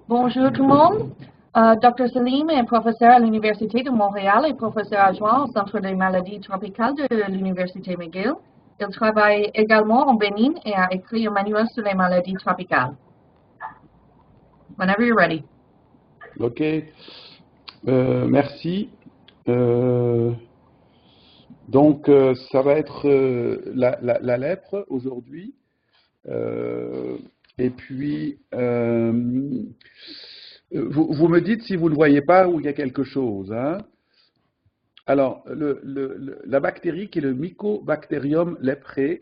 Bonjour tout le monde. Dr. Salim est professeur à l'Université de Montréal et professeur adjoint au Centre des maladies tropicales de l'Université McGill. Il travaille également en Bénin et a écrit un manuel sur les maladies tropicales. Whenever you're ready. Ok. Merci. Donc, ça va être la lèpre aujourd'hui. Et puis, vous me dites si vous ne voyez pas où il y a quelque chose. Hein. Alors, la bactérie qui est le Mycobacterium leprae,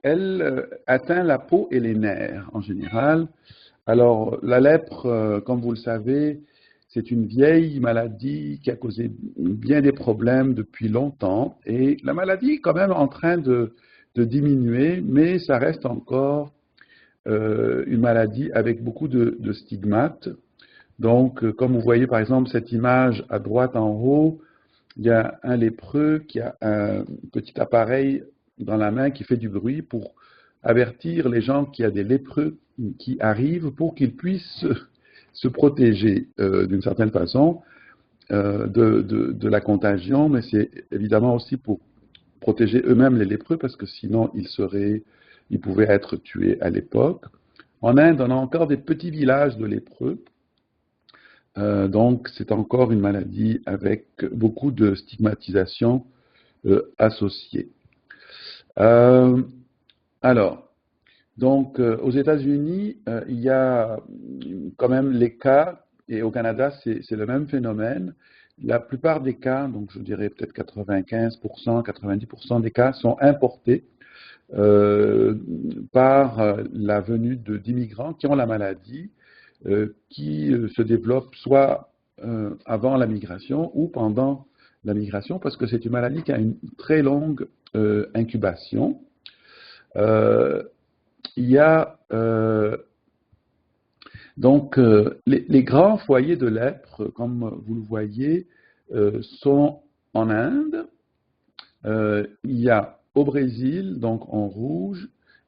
elle atteint la peau et les nerfs en général. Alors, la lèpre, comme vous le savez, c'est une vieille maladie qui a causé bien des problèmes depuis longtemps. Et la maladie est quand même en train de diminuer, mais ça reste encore une maladie avec beaucoup de stigmates. Donc, comme vous voyez par exemple cette image à droite en haut, il y a un lépreux qui a un petit appareil dans la main qui fait du bruit pour avertir les gens qu'il y a des lépreux qui arrivent pour qu'ils puissent se protéger d'une certaine façon de la contagion, mais c'est évidemment aussi pour protéger eux-mêmes les lépreux parce que sinon ils pouvaient être tués à l'époque. En Inde, on a encore des petits villages de lépreux. Donc, c'est encore une maladie avec beaucoup de stigmatisation associée. Alors, donc, aux États-Unis, il y a quand même les cas, et au Canada, c'est le même phénomène. La plupart des cas, donc je dirais peut-être 95%, 90% des cas sont importés par la venue d'immigrants qui ont la maladie, qui se développe soit avant la migration ou pendant la migration, parce que c'est une maladie qui a une très longue incubation. Il y a donc les grands foyers de lèpre, comme vous le voyez, sont en Inde. Il y a au Brésil, donc en rouge,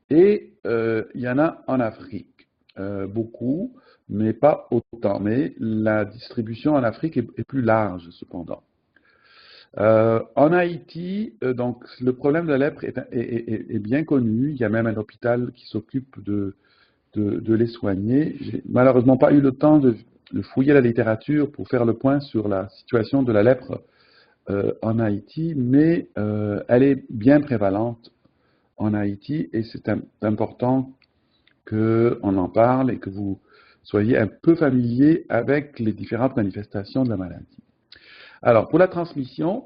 et il y en a en Afrique, beaucoup, mais pas autant. Mais la distribution en Afrique est plus large, cependant. En Haïti, donc, le problème de la lèpre est bien connu. Il y a même un hôpital qui s'occupe de les soigner. J'ai malheureusement pas eu le temps de fouiller la littérature pour faire le point sur la situation de la lèpre en Haïti, mais elle est bien prévalente en Haïti et c'est important qu'on en parle et que vous soyez un peu familier avec les différentes manifestations de la maladie. Alors, pour la transmission,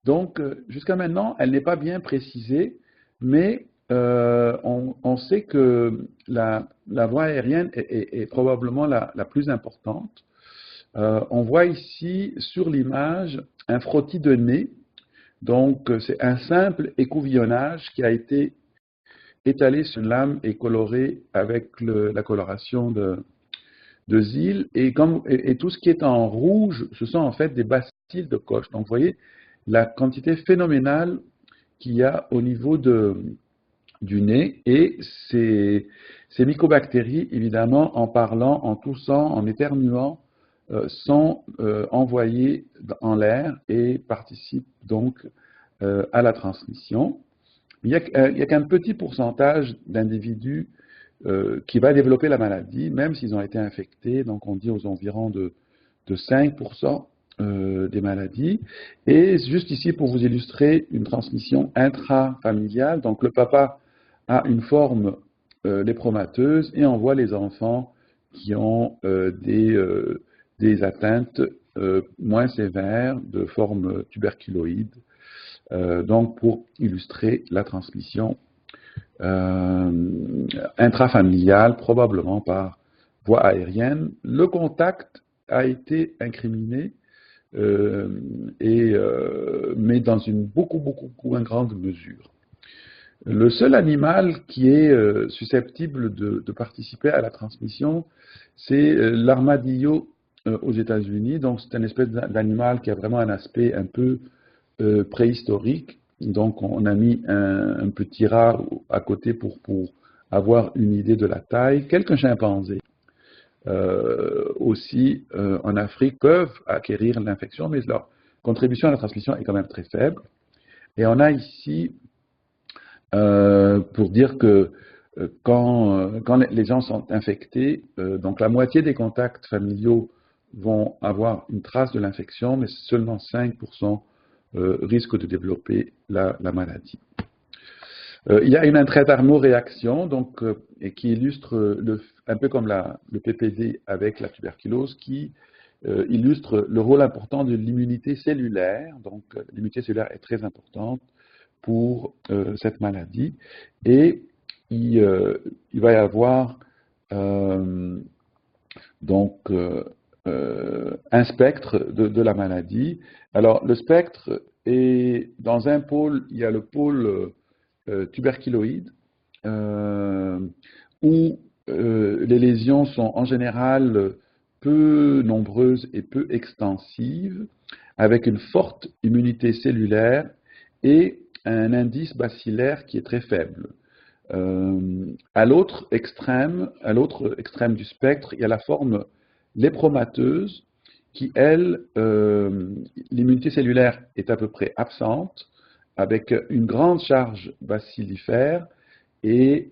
donc, jusqu'à maintenant, elle n'est pas bien précisée, mais on sait que la voie aérienne est probablement la plus importante. On voit ici sur l'image un frottis de nez. Donc, c'est un simple écouvillonnage qui a été étalé sur une lame et coloré avec la coloration de Zille. Et tout ce qui est en rouge, ce sont en fait des bacilles de Koch. Donc, vous voyez la quantité phénoménale qu'il y a au niveau du nez. Et ces mycobactéries, évidemment, en parlant, en toussant, en éternuant, sont envoyées en l'air et participent donc à la transmission. Il n'y a qu'un petit pourcentage d'individus qui va développer la maladie, même s'ils ont été infectés, donc on dit aux environs de 5% des maladies. Et juste ici, pour vous illustrer, une transmission intrafamiliale, donc le papa a une forme lépromateuse et envoie les enfants qui ont des atteintes moins sévères de forme tuberculoïde, donc pour illustrer la transmission intrafamiliale, probablement par voie aérienne. Le contact a été incriminé, mais dans une beaucoup moins grande mesure. Le seul animal qui est susceptible de participer à la transmission, c'est l'armadillo aux États-Unis. Donc, c'est une espèce d'animal qui a vraiment un aspect un peu préhistorique. Donc, on a mis un petit rat à côté pour avoir une idée de la taille. Quelques chimpanzés. aussi en Afrique peuvent acquérir l'infection, mais leur contribution à la transmission est quand même très faible. Et on a ici, pour dire que quand les gens sont infectés, donc la moitié des contacts familiaux vont avoir une trace de l'infection, mais seulement 5% risquent de développer la maladie. Il y a une intradermo-réaction, donc, et qui illustre, un peu comme le PPD avec la tuberculose, qui illustre le rôle important de l'immunité cellulaire. Donc, l'immunité cellulaire est très importante pour cette maladie. Et il va y avoir donc un spectre de la maladie. Alors, le spectre est dans un pôle, il y a le pôle tuberculoïde, où les lésions sont en général peu nombreuses et peu extensives, avec une forte immunité cellulaire et un indice bacillaire qui est très faible. À l'autre extrême du spectre, il y a la forme lépromateuse qui, elle, l'immunité cellulaire est à peu près absente, avec une grande charge bacillifère et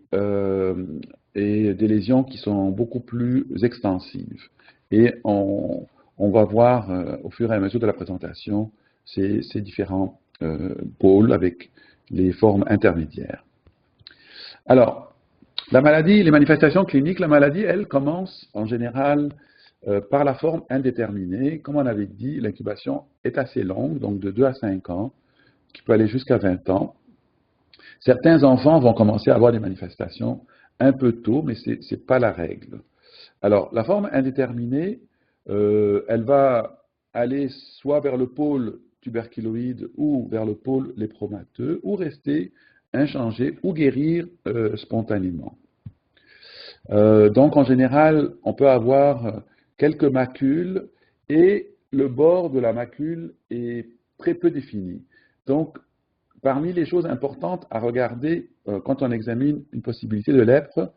des lésions qui sont beaucoup plus extensives. Et on va voir au fur et à mesure de la présentation ces différents pôles avec les formes intermédiaires. Alors, la maladie, les manifestations cliniques, la maladie, elle, commence en général par la forme indéterminée. Comme on avait dit, l'incubation est assez longue, donc de 2 à 5 ans, qui peut aller jusqu'à 20 ans. Certains enfants vont commencer à avoir des manifestations un peu tôt, mais ce n'est pas la règle. Alors, la forme indéterminée, elle va aller soit vers le pôle tuberculoïde ou vers le pôle lépromateux, ou rester inchangée ou guérir spontanément. Donc, en général, on peut avoir quelques macules et le bord de la macule est très peu défini. Donc, parmi les choses importantes à regarder quand on examine une possibilité de lèpre,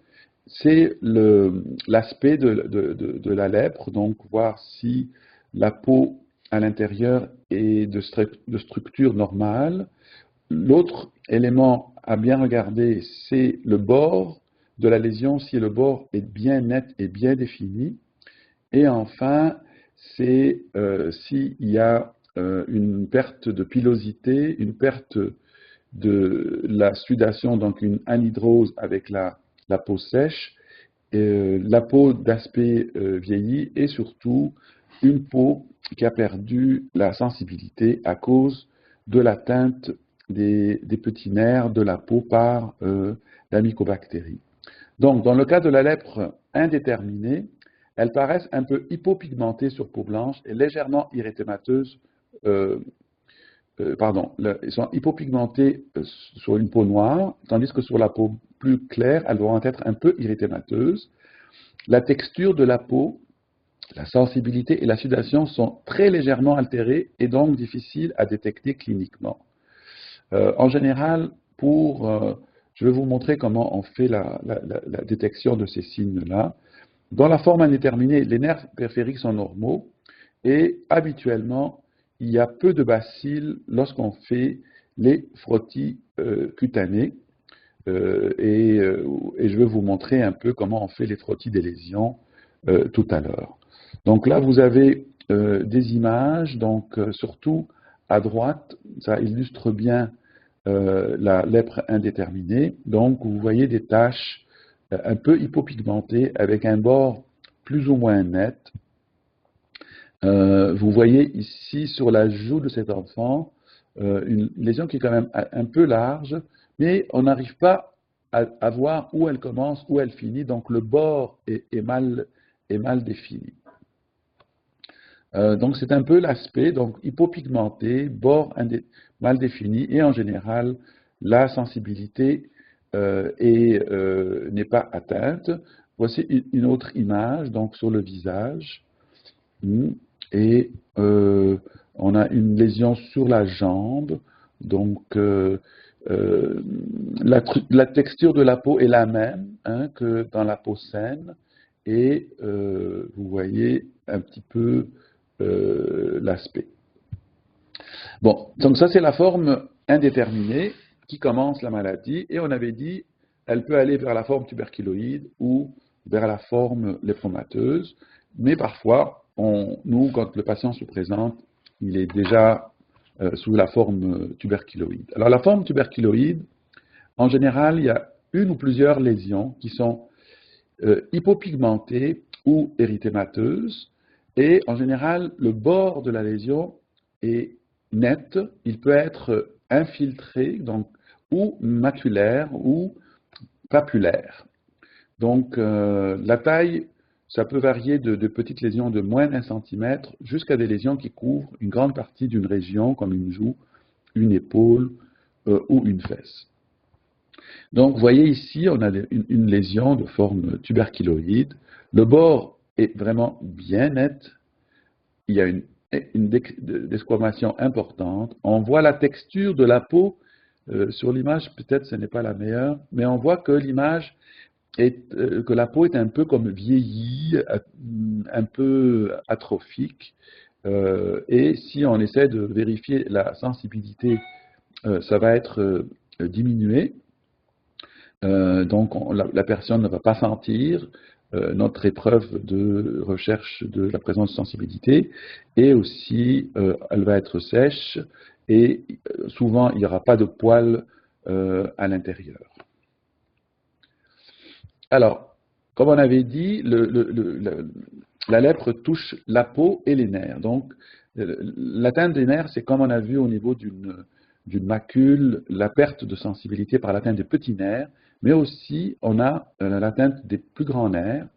c'est l'aspect de la lèpre, donc voir si la peau à l'intérieur est de structure normale. L'autre élément à bien regarder, c'est le bord de la lésion, si le bord est bien net et bien défini. Et enfin, c'est s'il y a une perte de pilosité, une perte de la sudation, donc une anhydrose avec la peau sèche, la peau d'aspect vieilli et surtout une peau qui a perdu la sensibilité à cause de l'atteinte des petits nerfs de la peau par la mycobactérie. Donc, dans le cas de la lèpre indéterminée, elles paraissent un peu hypopigmentées sur peau blanche et légèrement érythémateuses. Elles sont hypopigmentées sur une peau noire, tandis que sur la peau plus claire, elles vont être un peu érythémateuses. La texture de la peau, la sensibilité et la sudation sont très légèrement altérées et donc difficiles à détecter cliniquement. En général, je vais vous montrer comment on fait la détection de ces signes-là. Dans la forme indéterminée, les nerfs périphériques sont normaux et habituellement, il y a peu de bacilles lorsqu'on fait les frottis cutanés. Et je vais vous montrer un peu comment on fait les frottis des lésions tout à l'heure. Donc là, vous avez des images, donc surtout à droite, ça illustre bien la lèpre indéterminée. Donc vous voyez des taches un peu hypopigmentées avec un bord plus ou moins net. Vous voyez ici sur la joue de cet enfant une lésion qui est quand même un peu large, mais on n'arrive pas à voir où elle commence, où elle finit, donc le bord est mal défini. Donc c'est un peu l'aspect, donc hypopigmenté, bord mal défini, et en général, la sensibilité n'est pas atteinte. Voici une autre image, donc sur le visage. Et on a une lésion sur la jambe, donc la texture de la peau est la même que dans la peau saine, et vous voyez un petit peu l'aspect. Bon, donc ça c'est la forme indéterminée qui commence la maladie, et on avait dit elle peut aller vers la forme tuberculoïde ou vers la forme lépromateuse, mais parfois, nous, quand le patient se présente, il est déjà sous la forme tuberculoïde. Alors la forme tuberculoïde, en général, il y a une ou plusieurs lésions qui sont hypopigmentées ou érythémateuses, et en général, le bord de la lésion est net, il peut être infiltré, donc, ou maculaire ou papulaire. Donc, la taille, ça peut varier de petites lésions de moins d'1 centimètre jusqu'à des lésions qui couvrent une grande partie d'une région, comme une joue, une épaule ou une fesse. Donc, vous voyez ici, on a une lésion de forme tuberculoïde. Le bord est vraiment bien net. Il y a une desquamation importante. On voit la texture de la peau. Sur l'image, peut-être ce n'est pas la meilleure, mais on voit que l'image que la peau est un peu comme vieillie, un peu atrophique. Et si on essaie de vérifier la sensibilité, ça va être diminué. Donc la personne ne va pas sentir notre épreuve de recherche de la présence de sensibilité, et aussi elle va être sèche, et souvent il n'y aura pas de poils à l'intérieur. Alors, comme on avait dit, la lèpre touche la peau et les nerfs. Donc, l'atteinte des nerfs, c'est comme on a vu au niveau d'une macule, la perte de sensibilité par l'atteinte des petits nerfs, mais aussi on a l'atteinte des plus grands nerfs,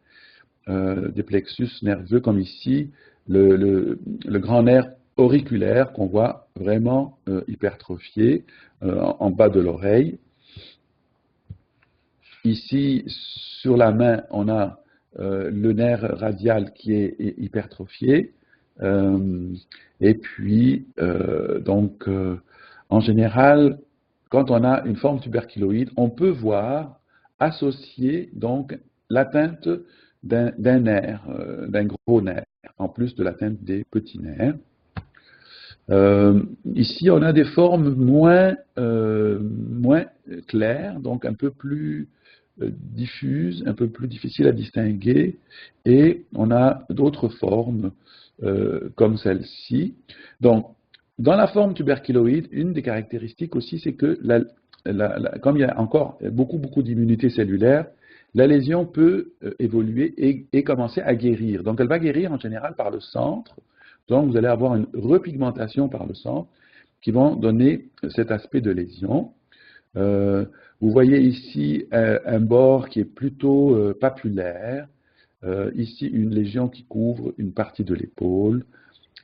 des plexus nerveux, comme ici, le grand nerf auriculaire qu'on voit vraiment hypertrophié en bas de l'oreille. Ici, sur la main, on a le nerf radial qui est hypertrophié. Et puis, en général, quand on a une forme tuberculoïde, on peut voir associer donc l'atteinte d'un nerf, d'un gros nerf, en plus de l'atteinte des petits nerfs. Ici, on a des formes moins claires, donc un peu plus diffuses, un peu plus difficiles à distinguer, et on a d'autres formes comme celle-ci. Donc, dans la forme tuberculoïde, une des caractéristiques aussi, c'est que comme il y a encore beaucoup d'immunité cellulaire, la lésion peut évoluer et commencer à guérir. Donc, elle va guérir en général par le centre. Donc, vous allez avoir une repigmentation par le centre qui vont donner cet aspect de lésion. Vous voyez ici un bord qui est plutôt papulaire. Ici, une lésion qui couvre une partie de l'épaule.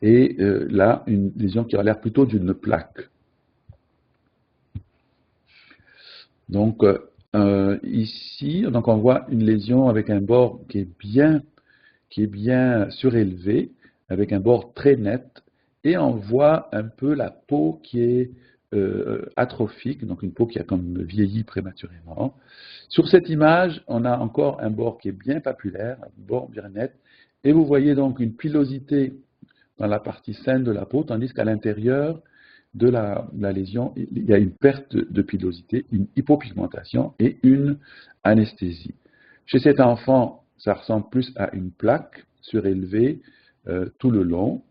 Et là, une lésion qui a l'air plutôt d'une plaque. Donc, ici, donc on voit une lésion avec un bord qui est bien surélevé, avec un bord très net, et on voit un peu la peau qui est atrophique, donc une peau qui a comme vieilli prématurément. Sur cette image, on a encore un bord qui est bien papulaire, un bord bien net, et vous voyez donc une pilosité dans la partie saine de la peau, tandis qu'à l'intérieur de la lésion, il y a une perte de pilosité, une hypopigmentation et une anesthésie. Chez cet enfant, ça ressemble plus à une plaque surélevée tout le long.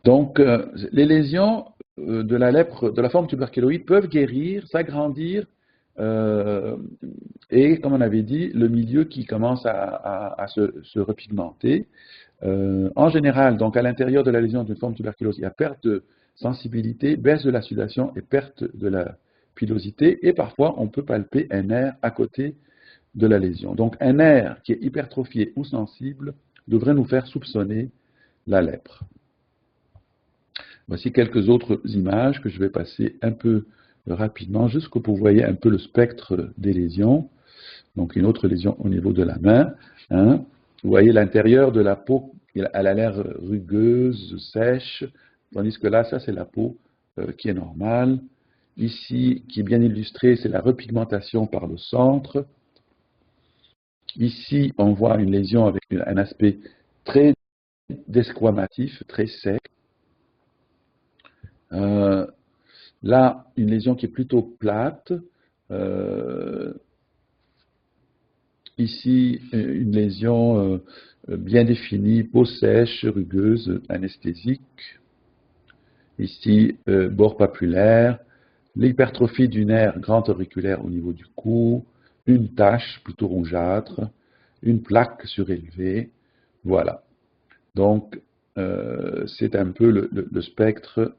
Donc, les lésions de la lèpre, de la forme tuberculoïde peuvent guérir, s'agrandir, et comme on avait dit, le milieu qui commence à se repigmenter. En général, donc à l'intérieur de la lésion d'une forme tuberculose, il y a perte de sensibilité, baisse de la sudation et perte de la pilosité, et parfois on peut palper un nerf à côté de la lésion. Donc un nerf qui est hypertrophié ou sensible devrait nous faire soupçonner la lèpre. Voici quelques autres images que je vais passer un peu rapidement, juste pour que vous voyez un peu le spectre des lésions. Donc une autre lésion au niveau de la main. Hein. Vous voyez l'intérieur de la peau, elle a l'air rugueuse, sèche, tandis que là, ça c'est la peau qui est normale. Ici, qui est bien illustré, c'est la repigmentation par le centre. Ici, on voit une lésion avec un aspect très desquamatif, très sec. Là, une lésion qui est plutôt plate. Ici, une lésion bien définie, peau sèche, rugueuse, anesthésique. Ici, bord papulaire, l'hypertrophie du nerf grand auriculaire au niveau du cou, une tache plutôt rougeâtre, une plaque surélevée. Voilà. Donc, c'est un peu le spectre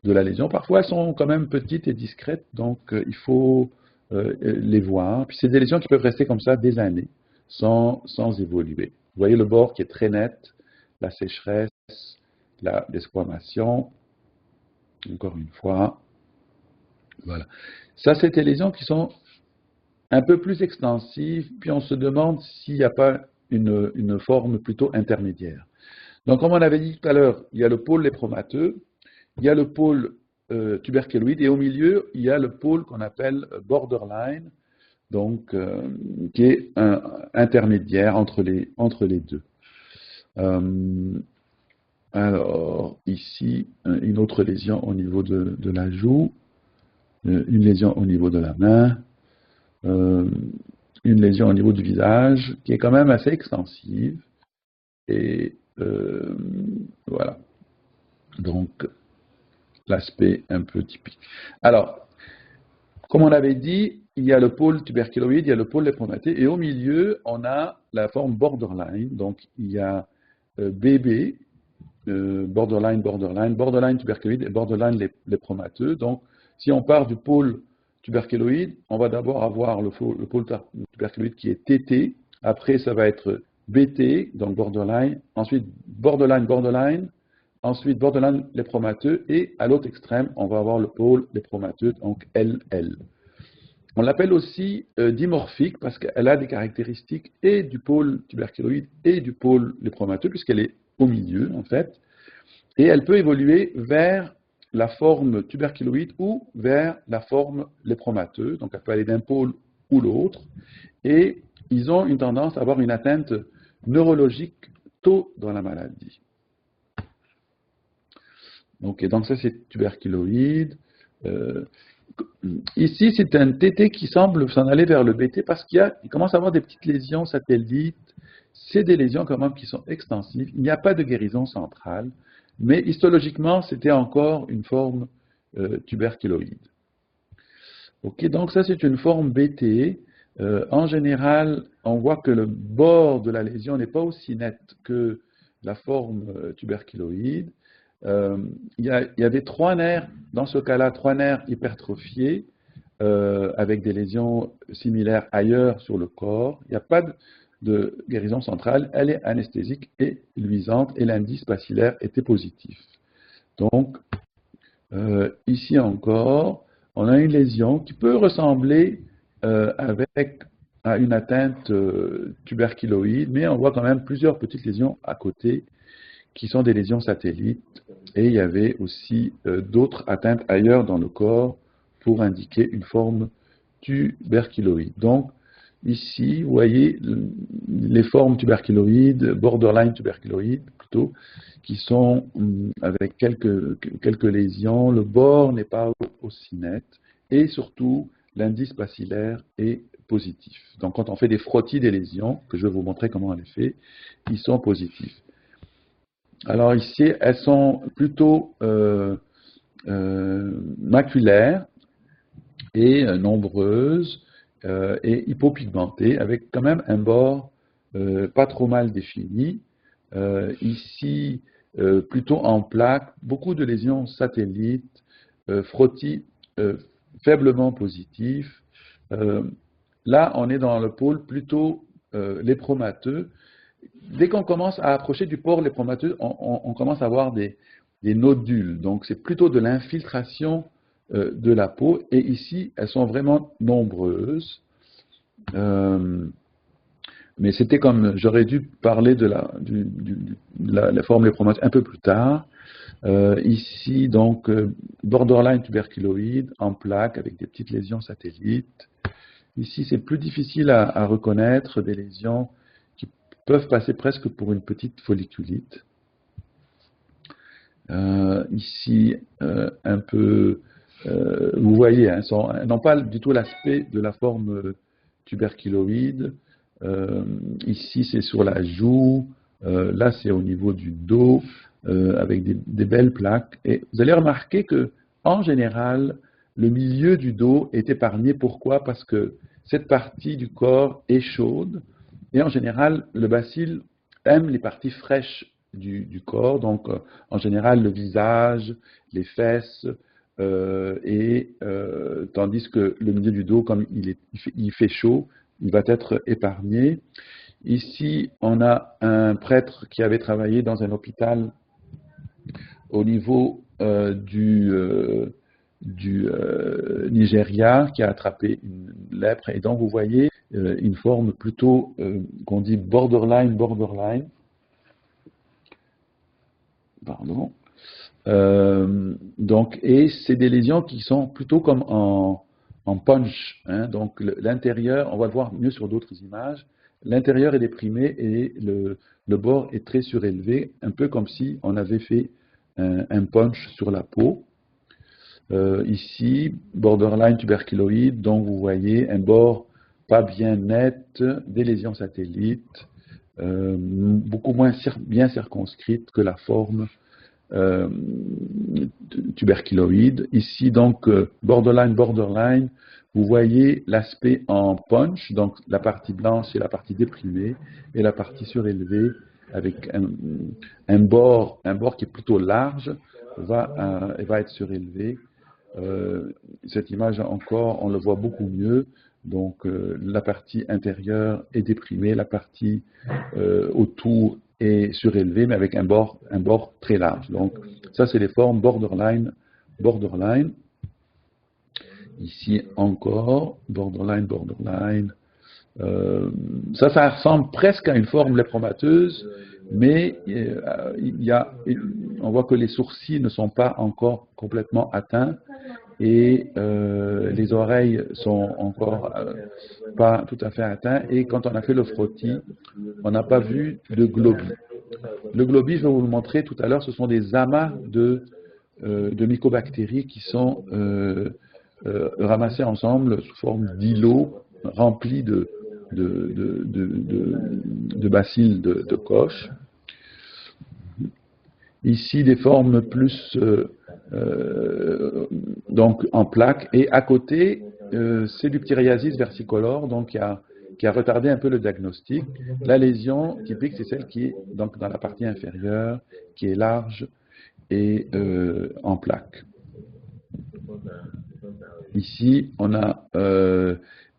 de la lésion. Parfois, elles sont quand même petites et discrètes, donc il faut les voir. Puis c'est des lésions qui peuvent rester comme ça des années, sans évoluer. Vous voyez le bord qui est très net, la sécheresse, la desquamation. Encore une fois. Voilà. Ça, c'est des lésions qui sont un peu plus extensives, puis on se demande s'il n'y a pas une forme plutôt intermédiaire. Donc, comme on avait dit tout à l'heure, il y a le pôle lépromateux, il y a le pôle tuberculoïde, et au milieu, il y a le pôle qu'on appelle borderline, donc qui est intermédiaire entre les deux. Alors, ici, une autre lésion au niveau de la joue, une lésion au niveau de la main, une lésion au niveau du visage, qui est quand même assez extensive. Et voilà. Donc, l'aspect un peu typique. Alors, comme on avait dit, il y a le pôle tuberculoïde, il y a le pôle lépromateux, et au milieu, on a la forme borderline. Donc, il y a BB, borderline tuberculoïde et borderline lépromateux. Donc, si on part du pôle tuberculoïde, on va d'abord avoir le pôle tuberculoïde qui est TT, après ça va être BT, donc borderline, ensuite borderline, ensuite borderline lépromateux, et à l'autre extrême, on va avoir le pôle lépromateux, donc LL. On l'appelle aussi dimorphique parce qu'elle a des caractéristiques et du pôle tuberculoïde et du pôle lépromateux, puisqu'elle est au milieu, en fait, et elle peut évoluer vers la forme tuberculoïde ou vers la forme lépromateux, donc elle peut aller d'un pôle ou l'autre, et ils ont une tendance à avoir une atteinte neurologique tôt dans la maladie. Donc ça c'est tuberculoïde. Ici c'est un TT qui semble s'en aller vers le BT parce qu'il commence à avoir des petites lésions satellites. C'est des lésions quand même qui sont extensives. Il n'y a pas de guérison centrale, mais histologiquement c'était encore une forme tuberculoïde. Ok, donc ça c'est une forme BT. En général, on voit que le bord de la lésion n'est pas aussi net que la forme tuberculoïde. Il y avait 3 nerfs, dans ce cas-là, 3 nerfs hypertrophiés, avec des lésions similaires ailleurs sur le corps. Il n'y a pas de guérison centrale, elle est anesthésique et luisante, et l'indice bacillaire était positif. Donc, ici encore, on a une lésion qui peut ressembler à une atteinte tuberculoïde, mais on voit quand même plusieurs petites lésions à côté qui sont des lésions satellites, et il y avait aussi d'autres atteintes ailleurs dans le corps pour indiquer une forme tuberculoïde. Donc, ici, vous voyez les formes tuberculoïdes, borderline tuberculoïdes plutôt, qui sont avec quelques lésions. Le bord n'est pas aussi net, et surtout, l'indice bacillaire est positif. Donc, quand on fait des frottis des lésions, que je vais vous montrer comment on les fait, ils sont positifs. Alors ici, elles sont plutôt maculaires et nombreuses et hypopigmentées, avec quand même un bord pas trop mal défini. Ici, plutôt en plaques, beaucoup de lésions satellites, frottis faiblement positifs. Là, on est dans le pôle plutôt lépromateux. Dès qu'on commence à approcher du pôle lépromateux, on commence à avoir des nodules. Donc, c'est plutôt de l'infiltration de la peau. Et ici, elles sont vraiment nombreuses. Mais c'était comme, j'aurais dû parler de la forme lépromateux un peu plus tard. Ici, donc, borderline tuberculoïde en plaque avec des petites lésions satellites. Ici, c'est plus difficile à reconnaître des lésions qui peuvent passer presque pour une petite folliculite. Ici, un peu, vous voyez, hein, n'ont pas du tout l'aspect de la forme tuberculoïde. Ici, c'est sur la joue. Là, c'est au niveau du dos, avec des belles plaques. Et vous allez remarquer que, en général, le milieu du dos est épargné. Pourquoi? Parce que cette partie du corps est chaude. Et en général, le bacille aime les parties fraîches du corps. Donc, en général, le visage, les fesses, tandis que le milieu du dos, comme il fait chaud, il va être épargné. Ici, on a un prêtre qui avait travaillé dans un hôpital au niveau du Nigeria, qui a attrapé une lèpre. Et donc, vous voyez une forme plutôt qu'on dit borderline. Pardon. Donc, et c'est des lésions qui sont plutôt comme en punch. Hein. Donc, l'intérieur, on va le voir mieux sur d'autres images, l'intérieur est déprimé et le bord est très surélevé, un peu comme si on avait fait un punch sur la peau. Ici, borderline tuberculoïde, donc vous voyez un bord pas bien net, des lésions satellites, beaucoup moins bien circonscrites que la forme tuberculoïde. Ici, donc, borderline, vous voyez l'aspect en punch, donc la partie blanche c'est la partie déprimée et la partie surélevée avec un bord qui est plutôt large va être surélevé. Cette image encore, on le voit beaucoup mieux. Donc, la partie intérieure est déprimée, la partie autour est surélevée, mais avec un bord très large. Donc, ça, c'est les formes borderline. Ici encore, borderline. Ça ressemble presque à une forme lépromateuse, mais on voit que les sourcils ne sont pas encore complètement atteints et les oreilles sont encore pas tout à fait atteintes. Et quand on a fait le frottis, on n'a pas vu de globis. Le globis, je vais vous le montrer tout à l'heure, ce sont des amas de mycobactéries qui sont ramassés ensemble sous forme d'îlots remplis de bacilles de Koch. Ici, des formes plus donc en plaques. Et à côté, c'est du ptyriasis versicolore, donc qui a retardé un peu le diagnostic. La lésion typique, c'est celle qui est donc dans la partie inférieure, qui est large et en plaques. Ici, on a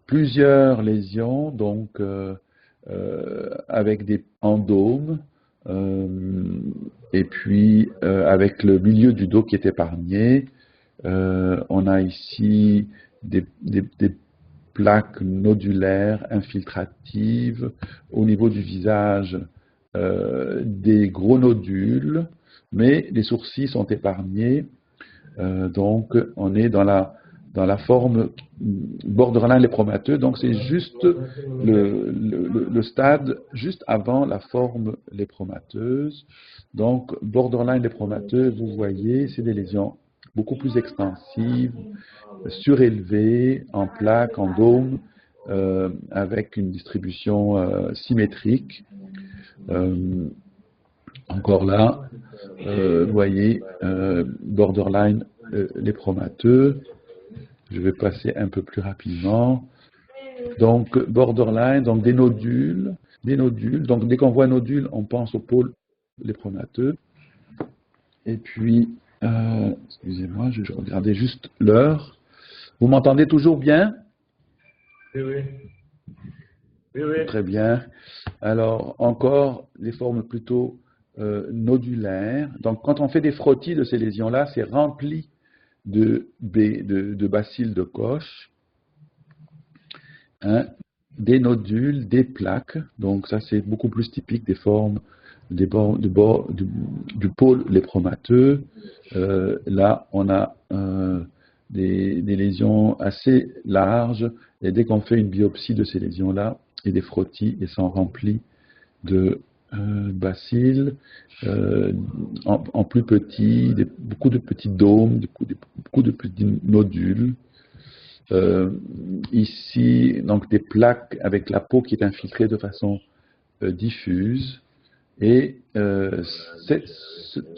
plusieurs lésions, donc avec des endômes, et puis avec le milieu du dos qui est épargné. On a ici des plaques nodulaires infiltratives, au niveau du visage, des gros nodules, mais les sourcils sont épargnés. Donc, on est dans la forme borderline lépromateux. Donc, c'est juste le stade juste avant la forme lépromateuse. Donc, borderline lépromateux, vous voyez, c'est des lésions beaucoup plus extensives, surélevées, en plaques, en dômes, avec une distribution symétrique. Encore là, vous voyez, borderline lépromateux. Je vais passer un peu plus rapidement. Donc, borderline, donc des nodules. Donc, dès qu'on voit nodule, on pense au pôle lépromateux. Et puis, excusez-moi, je regardais juste l'heure. Vous m'entendez toujours bien? Oui. Très bien. Alors, encore des formes plutôt nodulaires. Donc, quand on fait des frottis de ces lésions-là, c'est rempli de bacilles de Koch, hein, des nodules, des plaques. Donc, ça, c'est beaucoup plus typique des formes du pôle lépromateux. Là, on a des lésions assez larges, et dès qu'on fait une biopsie de ces lésions-là et des frottis, elles sont remplies de bacilles en plus petits, beaucoup de petits dômes, beaucoup de petits nodules. Ici, donc des plaques avec la peau qui est infiltrée de façon diffuse. Et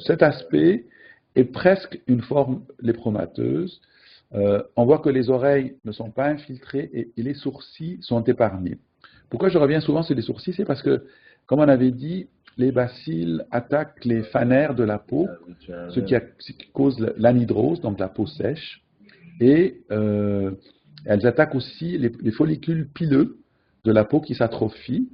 cet aspect est presque une forme lépromateuse. On voit que les oreilles ne sont pas infiltrées et les sourcils sont épargnés. Pourquoi je reviens souvent sur les sourcils? C'est parce que, comme on avait dit, les bacilles attaquent les phanères de la peau, ce qui cause l'anhydrose, donc la peau sèche, et elles attaquent aussi les follicules pileux de la peau qui s'atrophient.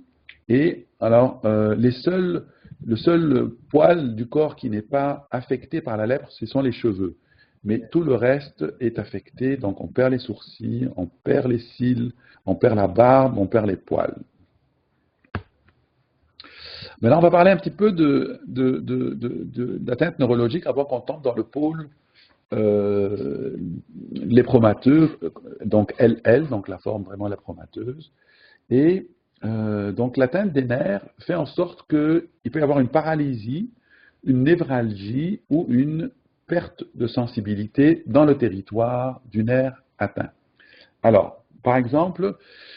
Et alors, le seul poil du corps qui n'est pas affecté par la lèpre, ce sont les cheveux. Mais tout le reste est affecté, donc on perd les sourcils, on perd les cils, on perd la barbe, on perd les poils. Maintenant, on va parler un petit peu d'atteinte neurologique avant qu'on tombe dans le pôle lépromateux, donc LL, donc la forme vraiment lépromateuse. Et donc l'atteinte des nerfs fait en sorte qu'il peut y avoir une paralysie, une névralgie ou une perte de sensibilité dans le territoire du nerf atteint. Alors, par exemple,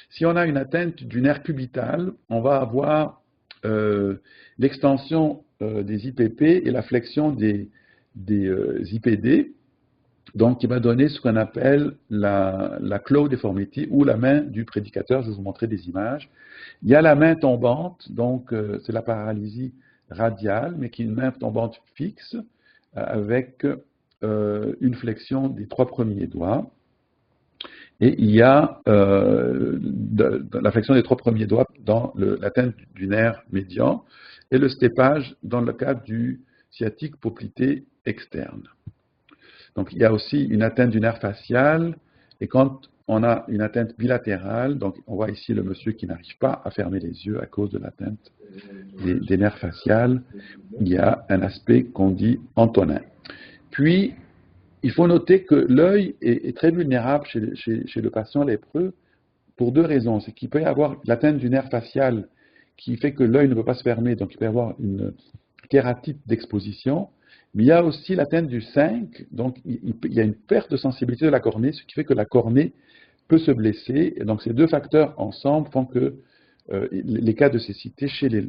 si on a une atteinte du nerf cubital, on va avoir l'extension des IPP et la flexion des IPD, donc qui va donner ce qu'on appelle la claw deformity ou la main du prédicateur. Je vais vous montrer des images. Il y a la main tombante, donc c'est la paralysie radiale, mais qui est une main tombante fixe avec une flexion des 3 premiers doigts. Et il y a la flexion des 3 premiers doigts dans l'atteinte du nerf médian et le steppage dans le cas du sciatique poplité externe. Donc il y a aussi une atteinte du nerf facial, et quand on a une atteinte bilatérale, donc on voit ici le monsieur qui n'arrive pas à fermer les yeux à cause de l'atteinte des nerfs faciales, il y a un aspect qu'on dit antonin. Puis, il faut noter que l'œil est très vulnérable chez le patient lépreux pour 2 raisons. C'est qu'il peut y avoir l'atteinte du nerf facial qui fait que l'œil ne peut pas se fermer, donc il peut y avoir une kératite d'exposition. Mais il y a aussi l'atteinte du 5, donc il y a une perte de sensibilité de la cornée, ce qui fait que la cornée peut se blesser. Et donc ces 2 facteurs ensemble font que les cas de cécité chez les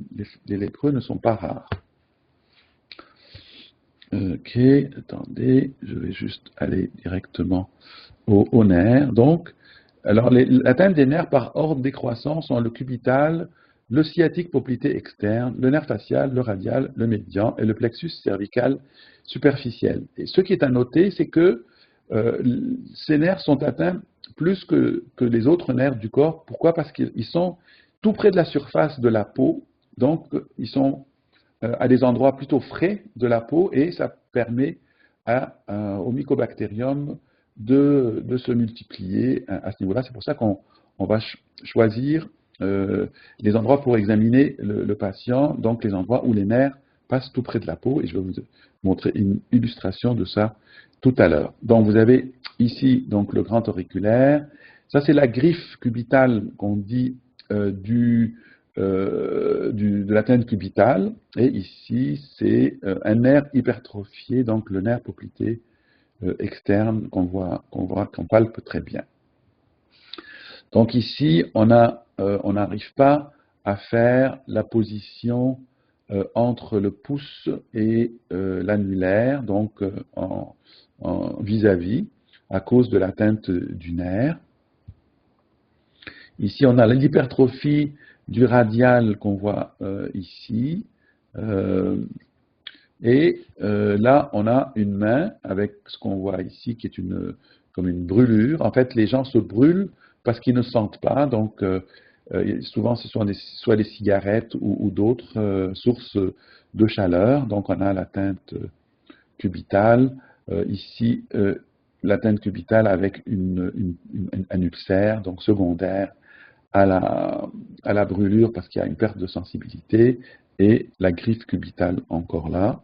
lépreux ne sont pas rares. Ok, attendez, je vais juste aller directement au nerf. Donc, alors l'atteinte des nerfs par ordre décroissant sont le cubital, le sciatique poplité externe, le nerf facial, le radial, le médian et le plexus cervical superficiel. Et ce qui est à noter, c'est que ces nerfs sont atteints plus que les autres nerfs du corps. Pourquoi? Parce qu'ils sont tout près de la surface de la peau, donc ils sont à des endroits plutôt frais de la peau, et ça permet au mycobactérium de se multiplier à ce niveau-là. C'est pour ça qu'on va choisir les endroits pour examiner le patient, donc les endroits où les nerfs passent tout près de la peau, et je vais vous montrer une illustration de ça tout à l'heure. Donc vous avez ici donc le grand auriculaire, ça c'est la griffe cubitale qu'on dit de l'atteinte cubitale, et ici c'est un nerf hypertrophié, donc le nerf poplité externe qu'on palpe très bien. Donc ici on n'arrive pas à faire la position entre le pouce et l'annulaire, donc vis-à-vis, à cause de l'atteinte du nerf. Ici on a l'hypertrophie du radial qu'on voit ici, et là on a une main avec ce qu'on voit ici qui est comme une brûlure. En fait les gens se brûlent parce qu'ils ne sentent pas, donc souvent ce sont soit des cigarettes ou d'autres sources de chaleur. Donc on a l'atteinte cubitale, ici l'atteinte cubitale avec un ulcère, donc secondaire à la brûlure parce qu'il y a une perte de sensibilité, et la griffe cubitale encore là.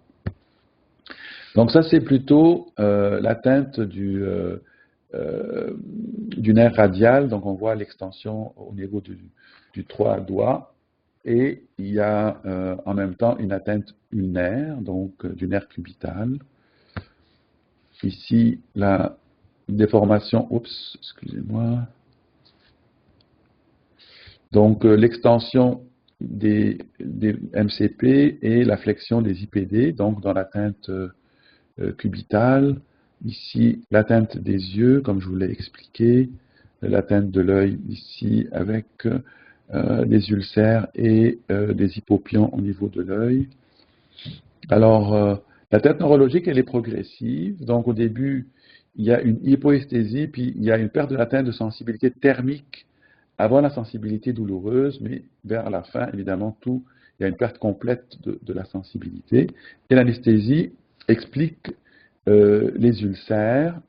Donc ça, c'est plutôt l'atteinte du nerf radial. Donc on voit l'extension au niveau du 3 doigts, et il y a en même temps une atteinte ulnaire, donc du nerf cubital. Ici, la déformation, oups, excusez-moi. Donc l'extension des MCP et la flexion des IPD, donc dans l'atteinte cubitale. Ici, l'atteinte des yeux, comme je vous l'ai expliqué, l'atteinte de l'œil ici avec des ulcères et des hypopions au niveau de l'œil. Alors, l'atteinte neurologique, elle est progressive. Donc, au début, il y a une hypoesthésie, puis il y a une perte de l'atteinte de sensibilité thermique avant la sensibilité douloureuse, mais vers la fin, évidemment, il y a une perte complète de la sensibilité. Et l'anesthésie explique les ulcères,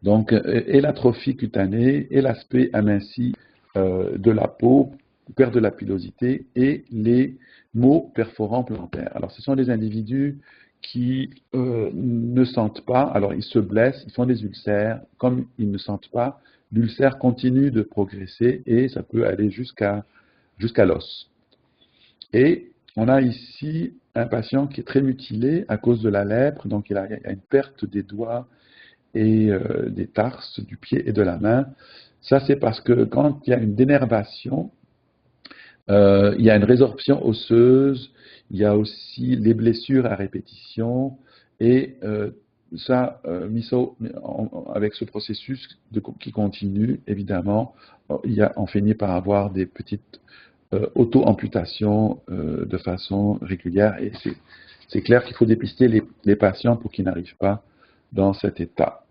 donc, et l'atrophie cutanée, et l'aspect aminci de la peau, perte de la pilosité, et les maux perforants plantaires. Alors, ce sont des individus qui ne sentent pas, alors ils se blessent, ils font des ulcères, comme ils ne sentent pas, l'ulcère continue de progresser et ça peut aller jusqu'à l'os. Et on a ici un patient qui est très mutilé à cause de la lèpre, donc il y a une perte des doigts et des tarses du pied et de la main. Ça, c'est parce que quand il y a une dénervation, il y a une résorption osseuse, il y a aussi les blessures à répétition, et ça, avec ce processus qui continue, évidemment, on finit par avoir des petites auto-amputations de façon régulière, et c'est clair qu'il faut dépister les patients pour qu'ils n'arrivent pas dans cet état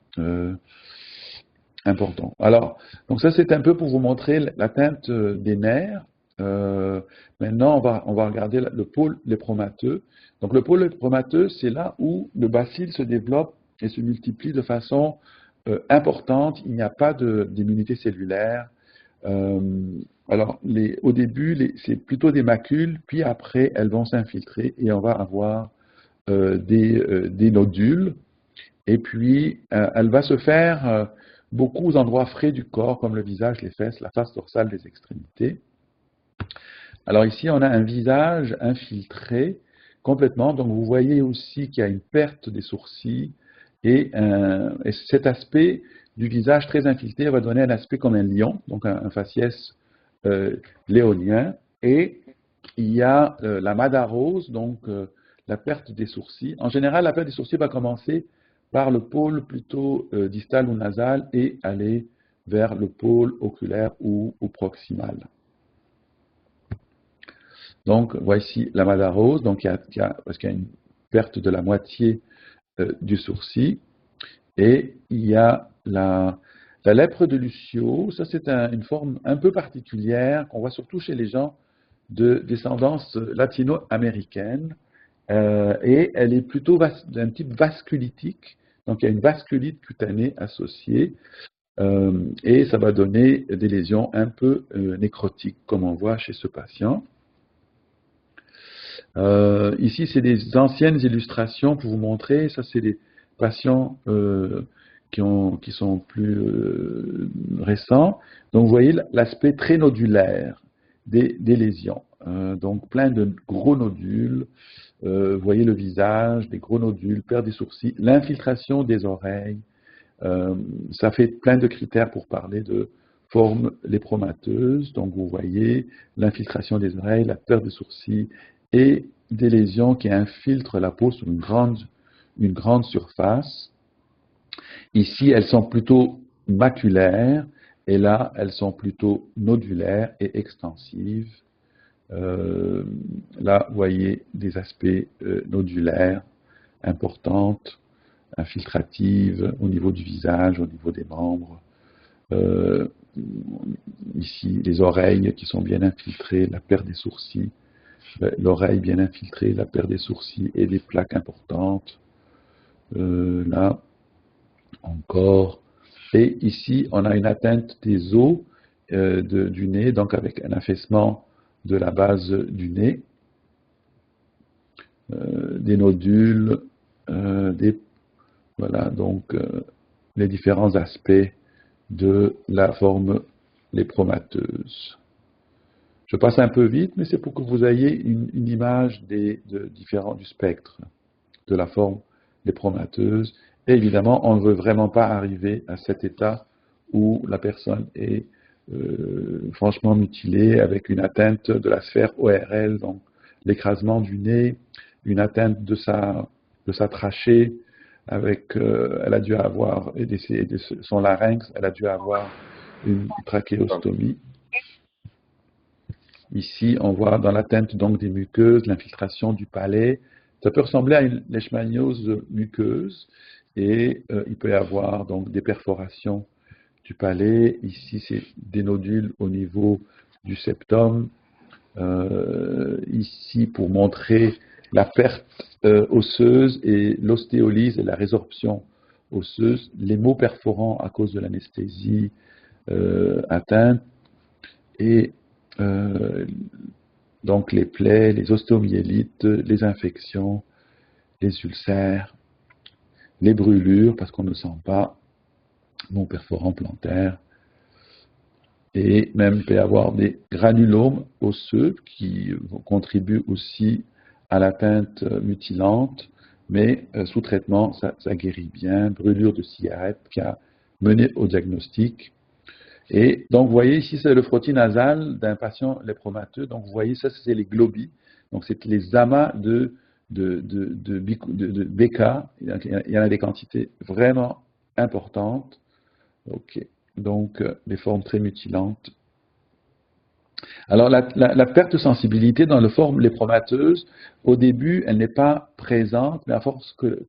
important. Alors, donc ça c'est un peu pour vous montrer l'atteinte des nerfs. Maintenant, on va regarder le pôle lépromateux. Donc le pôle lépromateux, c'est là où le bacille se développe et se multiplie de façon importante. Il n'y a pas d'immunité cellulaire. Alors, au début, c'est plutôt des macules, puis après, elles vont s'infiltrer et on va avoir des nodules. Et puis, elle va se faire beaucoup aux endroits frais du corps, comme le visage, les fesses, la face dorsale des extrémités. Alors ici, on a un visage infiltré complètement. Donc, vous voyez aussi qu'il y a une perte des sourcils. Et cet aspect du visage très infiltré va donner un aspect comme un lion, donc un faciès léonien. Et il y a la madarose, donc la perte des sourcils. En général, la perte des sourcils va commencer par le pôle plutôt distal ou nasal et aller vers le pôle oculaire ou proximal. Donc, voici la madarose, donc parce qu'il y a une perte de la moitié du sourcil. Et il y a la lèpre de Lucio. Ça, c'est une forme un peu particulière qu'on voit surtout chez les gens de descendance latino-américaine. Et elle est plutôt d'un type vasculitique. Donc, il y a une vasculite cutanée associée. Et ça va donner des lésions un peu nécrotiques, comme on voit chez ce patient. Ici, c'est des anciennes illustrations pour vous montrer. Ça, c'est des patients qui sont plus récents. Donc, vous voyez l'aspect très nodulaire des lésions. Donc, plein de gros nodules. Vous voyez le visage, des gros nodules, perte des sourcils, l'infiltration des oreilles. Ça fait plein de critères pour parler de forme lépromateuse. Donc, vous voyez l'infiltration des oreilles, la perte de sourcils et des lésions qui infiltrent la peau sur une grande surface. Ici, elles sont plutôt maculaires, et là, elles sont plutôt nodulaires et extensives. Là, vous voyez des aspects nodulaires importantes, infiltratives au niveau du visage, au niveau des membres. Ici, les oreilles qui sont bien infiltrées, la perte des sourcils, l'oreille bien infiltrée, la perte des sourcils et des plaques importantes. Là, encore. Et ici, on a une atteinte des os du nez, donc avec un affaissement de la base du nez, des nodules, voilà, donc les différents aspects de la forme lépromateuse. Je passe un peu vite, mais c'est pour que vous ayez une image du spectre de la forme lépromateuse. Et évidemment, on ne veut vraiment pas arriver à cet état où la personne est franchement mutilée avec une atteinte de la sphère ORL, donc l'écrasement du nez, une atteinte de sa trachée, avec, elle a dû avoir, et de son larynx, elle a dû avoir une trachéostomie. Ici, on voit dans l'atteinte donc des muqueuses, l'infiltration du palais. Ça peut ressembler à une leishmaniose muqueuse et il peut y avoir donc des perforations du palais. Ici, c'est des nodules au niveau du septum. Ici, pour montrer la perte osseuse et l'ostéolyse et la résorption osseuse, les maux perforants à cause de l'anesthésie atteinte et donc les plaies, les ostéomyélites, les infections, les ulcères, les brûlures parce qu'on ne sent pas, maux perforants plantaires, et même il peut y avoir des granulomes osseux qui contribuent aussi à l'atteinte mutilante, mais sous traitement, ça guérit bien. Brûlure de cigarette qui a mené au diagnostic. Et donc, vous voyez ici, c'est le frottis nasal d'un patient lépromateux. Donc, vous voyez, ça, c'est les globies. Donc, c'est les amas de BK. Il y en a des quantités vraiment importantes. OK. Donc, des formes très mutilantes. Alors, la perte de sensibilité dans la forme lépromateuse, au début, elle n'est pas présente, mais à force que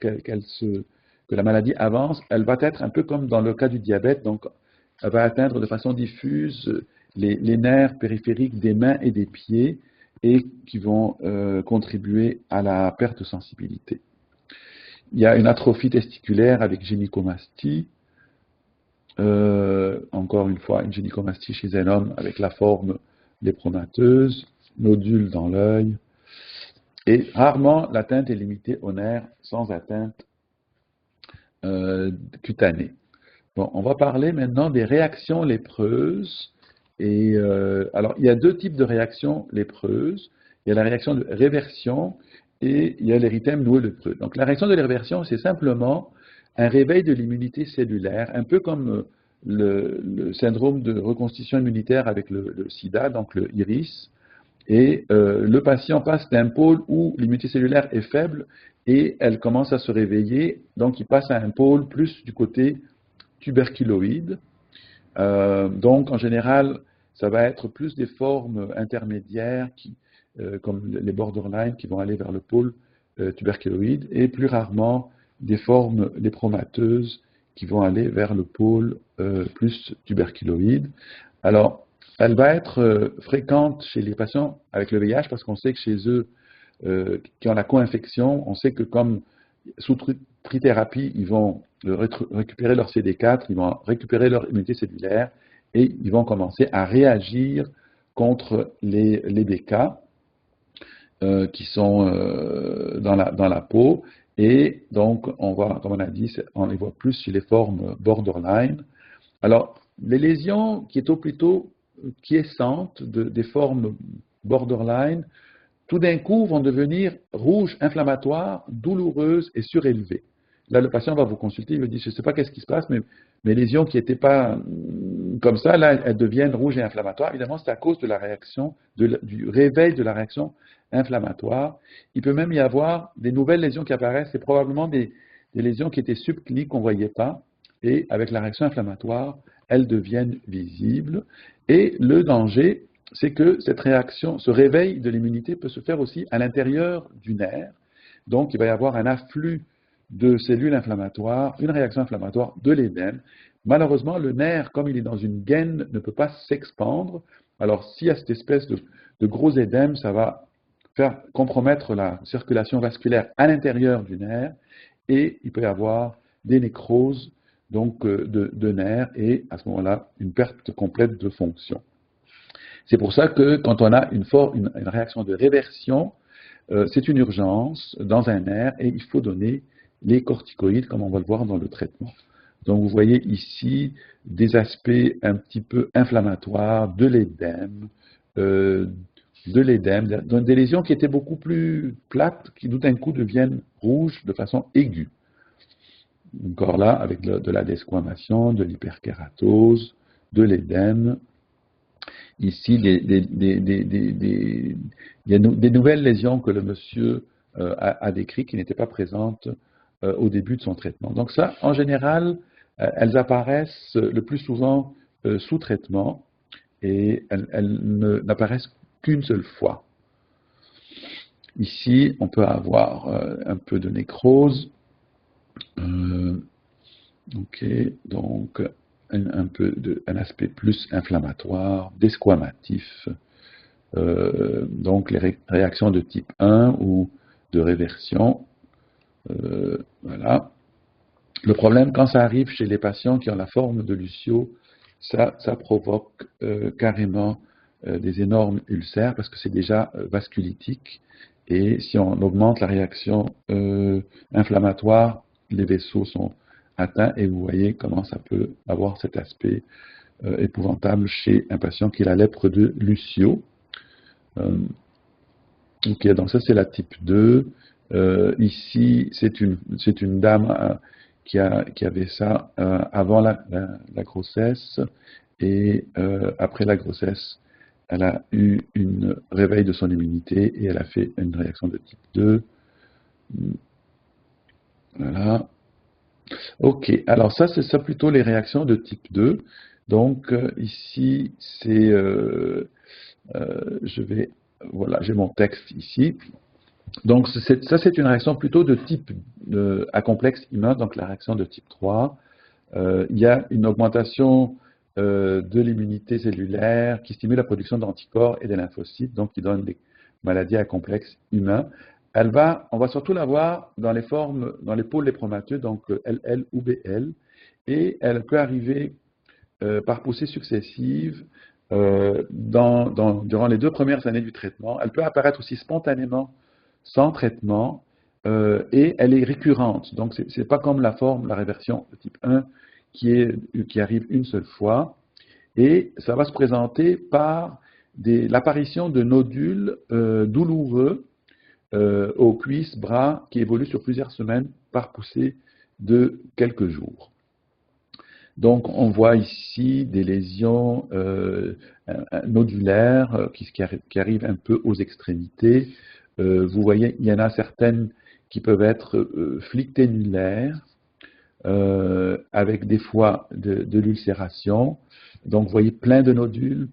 la maladie avance, elle va être un peu comme dans le cas du diabète. Donc, elle va atteindre de façon diffuse les nerfs périphériques des mains et des pieds et qui vont contribuer à la perte de sensibilité. Il y a une atrophie testiculaire avec gynécomastie. Encore une fois, une gynécomastie chez un homme avec la forme lépromateuse, nodules dans l'œil. Et rarement, l'atteinte est limitée aux nerfs sans atteinte cutanée. Bon, on va parler maintenant des réactions lépreuses. Et alors, il y a deux types de réactions lépreuses. Il y a la réaction de réversion et il y a l'érythème noueux lépreux. Donc, la réaction de réversion, c'est simplement un réveil de l'immunité cellulaire, un peu comme le syndrome de reconstitution immunitaire avec le sida, donc le IRIS. Et le patient passe d'un pôle où l'immunité cellulaire est faible et elle commence à se réveiller. Donc, il passe à un pôle plus du côté tuberculoïde. Donc, en général, ça va être plus des formes intermédiaires, comme les borderline, qui vont aller vers le pôle tuberculoïde, et plus rarement des formes lépromateuses qui vont aller vers le pôle plus tuberculoïde. Alors, elle va être fréquente chez les patients avec le VIH parce qu'on sait que chez eux, qui ont la co-infection, on sait que comme sous trithérapie, ils vont récupérer leur CD4, ils vont récupérer leur immunité cellulaire et ils vont commencer à réagir contre les BK qui sont dans la peau. Et donc, on voit, comme on a dit, on les voit plus chez les formes borderline. Alors, les lésions qui sont plutôt quiescentes des formes borderline, tout d'un coup vont devenir rouges, inflammatoires, douloureuses et surélevées. Là, le patient va vous consulter, il me dit, je ne sais pas qu'est-ce qui se passe, mais mes lésions qui n'étaient pas comme ça, là, elles deviennent rouges et inflammatoires. Évidemment, c'est à cause de la réaction, du réveil de la réaction inflammatoire. Il peut même y avoir des nouvelles lésions qui apparaissent. C'est probablement des lésions qui étaient subcliniques qu'on ne voyait pas. Et avec la réaction inflammatoire, elles deviennent visibles. Et le danger, c'est que cette réaction, ce réveil de l'immunité peut se faire aussi à l'intérieur du nerf. Donc, il va y avoir un afflux de cellules inflammatoires, une réaction inflammatoire de l'édème. Malheureusement, le nerf, comme il est dans une gaine, ne peut pas s'expandre. Alors, s'il y a cette espèce de gros édème, ça va faire compromettre la circulation vasculaire à l'intérieur du nerf et il peut y avoir des nécroses donc de nerfs et à ce moment-là une perte complète de fonction. C'est pour ça que quand on a une réaction de réversion, c'est une urgence dans un nerf et il faut donner les corticoïdes comme on va le voir dans le traitement. Donc vous voyez ici des aspects un petit peu inflammatoires, de l'édème, des lésions qui étaient beaucoup plus plates, qui tout d'un coup deviennent rouges de façon aiguë. Encore là, avec de la desquamation, de l'hyperkératose, de l'édème. Ici, il y a des nouvelles lésions que le monsieur a décrites qui n'étaient pas présentes au début de son traitement. Donc ça, en général, elles apparaissent le plus souvent sous traitement et elles n'apparaissent qu'une seule fois. Ici, on peut avoir un peu de nécrose. Ok, donc un aspect plus inflammatoire, desquamatif. Donc les réactions de type 1 ou de réversion. Voilà. Le problème, quand ça arrive chez les patients qui ont la forme de Lucio, ça provoque carrément des énormes ulcères parce que c'est déjà vasculitique. Et si on augmente la réaction inflammatoire, les vaisseaux sont atteints et vous voyez comment ça peut avoir cet aspect épouvantable chez un patient qui a la lèpre de Lucio. Ok, donc ça c'est la type 2. Ici, c'est une dame qui avait ça avant la grossesse et après la grossesse, elle a eu un réveil de son immunité et elle a fait une réaction de type 2. Voilà. Ok, alors ça, c'est ça plutôt les réactions de type 2. Donc ici, c'est, voilà, j'ai mon texte ici. Donc ça, c'est une réaction plutôt de type à complexe humain, donc la réaction de type 3. Il y a une augmentation de l'immunité cellulaire qui stimule la production d'anticorps et de lymphocytes, donc qui donne des maladies à complexe humain. On va surtout la voir dans les formes, dans les pôles lépromateux, donc LL ou BL, et elle peut arriver par poussées successives durant les 2 premières années du traitement. Elle peut apparaître aussi spontanément sans traitement et elle est récurrente. Donc c'est pas comme la réversion de type 1 qui arrive une seule fois. Et ça va se présenter par l'apparition de nodules douloureux aux cuisses, bras, qui évoluent sur plusieurs semaines par poussée de quelques jours. Donc, on voit ici des lésions nodulaires qui arrivent un peu aux extrémités. Vous voyez, il y en a certaines qui peuvent être flicténulaires, avec des fois de l'ulcération. Donc, vous voyez plein de nodules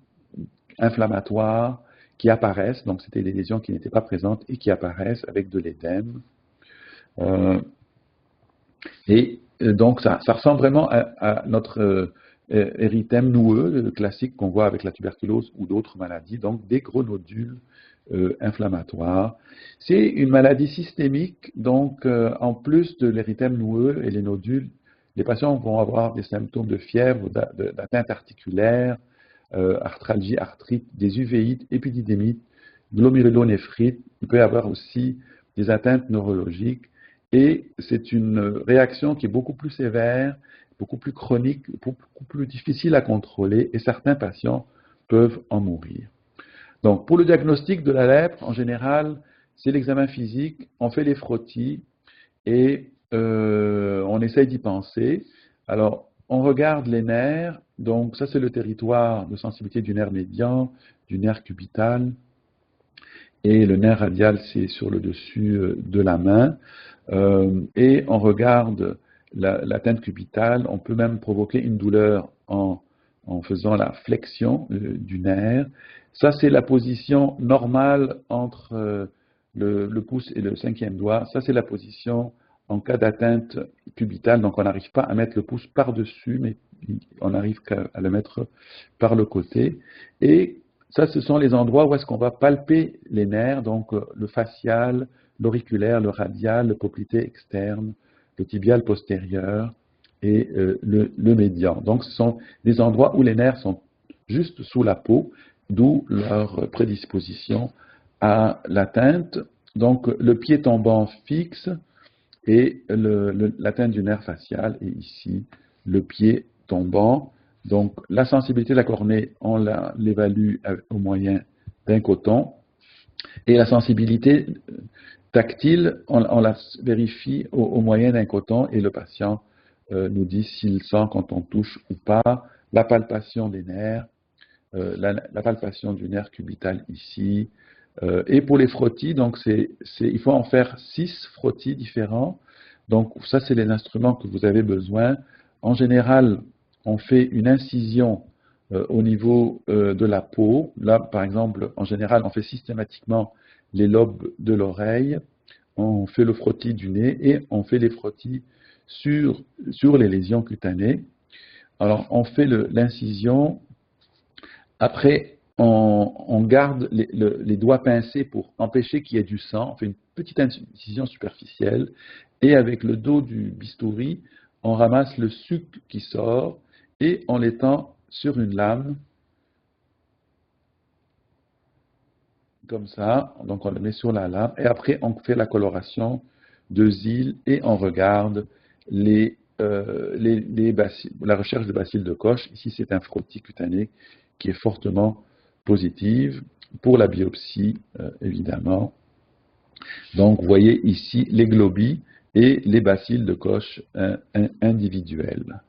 inflammatoires qui apparaissent. Donc, c'était des lésions qui n'étaient pas présentes et qui apparaissent avec de l'édème. Donc, ça ressemble vraiment à notre érythème noueux classique qu'on voit avec la tuberculose ou d'autres maladies. Donc, des gros nodules inflammatoires. C'est une maladie systémique. Donc, en plus de l'érythème noueux et les nodules, les patients vont avoir des symptômes de fièvre, d'atteinte articulaire, arthralgie, arthrite, des uvéites, épididémites, glomérulonéphrite. Il peut y avoir aussi des atteintes neurologiques. Et c'est une réaction qui est beaucoup plus sévère, beaucoup plus chronique, beaucoup plus difficile à contrôler, et certains patients peuvent en mourir. Donc, pour le diagnostic de la lèpre, en général, c'est l'examen physique, on fait les frottis, et on essaye d'y penser. Alors, on regarde les nerfs, donc ça c'est le territoire de sensibilité du nerf médian, du nerf cubital, et le nerf radial c'est sur le dessus de la main, et on regarde l'atteinte cubitale, on peut même provoquer une douleur en faisant la flexion du nerf. Ça c'est la position normale entre le pouce et le 5e doigt, ça c'est la position en cas d'atteinte cubitale, donc on n'arrive pas à mettre le pouce par-dessus, mais on arrive qu'à le mettre par le côté. Et ça, ce sont les endroits où est-ce qu'on va palper les nerfs, donc le facial, l'auriculaire, le radial, le poplité externe, le tibial postérieur, et le médian. Donc, ce sont des endroits où les nerfs sont juste sous la peau, d'où leur prédisposition à l'atteinte. Donc, le pied tombant fixe et l'atteinte du nerf facial, et ici, le pied tombant. Donc, la sensibilité de la cornée, on l'évalue au moyen d'un coton, et la sensibilité tactile, on la vérifie au moyen d'un coton, et le patient nous dit s'il sent quand on touche ou pas, la palpation des nerfs, la palpation du nerf cubital ici. Et pour les frottis, donc il faut en faire 6 frottis différents. Donc ça, c'est les instruments que vous avez besoin. En général, on fait une incision au niveau de la peau. Là, par exemple, en général, on fait systématiquement les lobes de l'oreille. On fait le frottis du nez et on fait les frottis sur les lésions cutanées. Alors, on fait l'incision. Après, on garde les doigts pincés pour empêcher qu'il y ait du sang. On fait une petite incision superficielle et avec le dos du bistouri, on ramasse le suc qui sort et on l'étend sur une lame, comme ça. Donc on le met sur la lame et après on fait la coloration de Zille et on regarde la recherche de bacilles de Koch. Ici, c'est un frottis cutané qui est fortement positive pour la biopsie, évidemment. Donc, vous voyez ici les globies et les bacilles de Koch individuelles.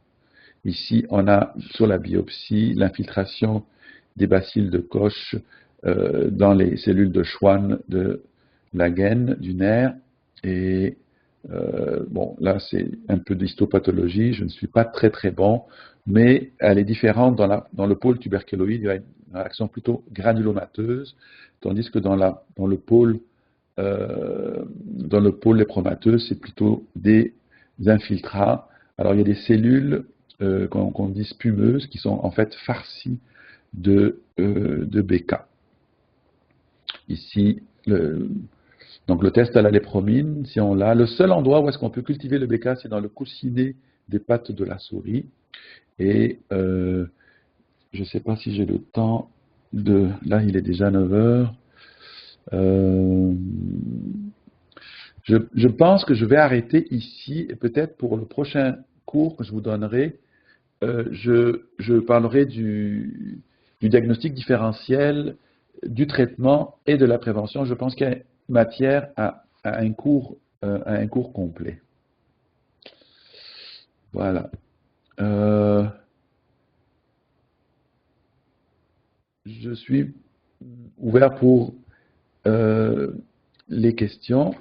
Ici, on a sur la biopsie l'infiltration des bacilles de Koch dans les cellules de Schwann de la gaine du nerf. Et bon, là, c'est un peu d'histopathologie. Je ne suis pas très très bon, mais elle est différente dans le pôle tuberculoïde. Il y a une réaction plutôt granulomateuse, tandis que dans le pôle lépromateux, c'est plutôt des infiltrats. Alors, il y a des cellules qu'on dit spumeuses qui sont en fait farcies de BK. Ici, donc le test à la lépromine, si on l'a, le seul endroit où est-ce qu'on peut cultiver le BK, c'est dans le coussinet des pattes de la souris. Et je ne sais pas si j'ai le temps de... Là, il est déjà 9 heures. Je pense que je vais arrêter ici et peut-être pour le prochain cours que je vous donnerai, je parlerai du diagnostic différentiel, du traitement et de la prévention. Je pense qu'il y a matière à un cours complet. Voilà. Je suis ouvert pour les questions.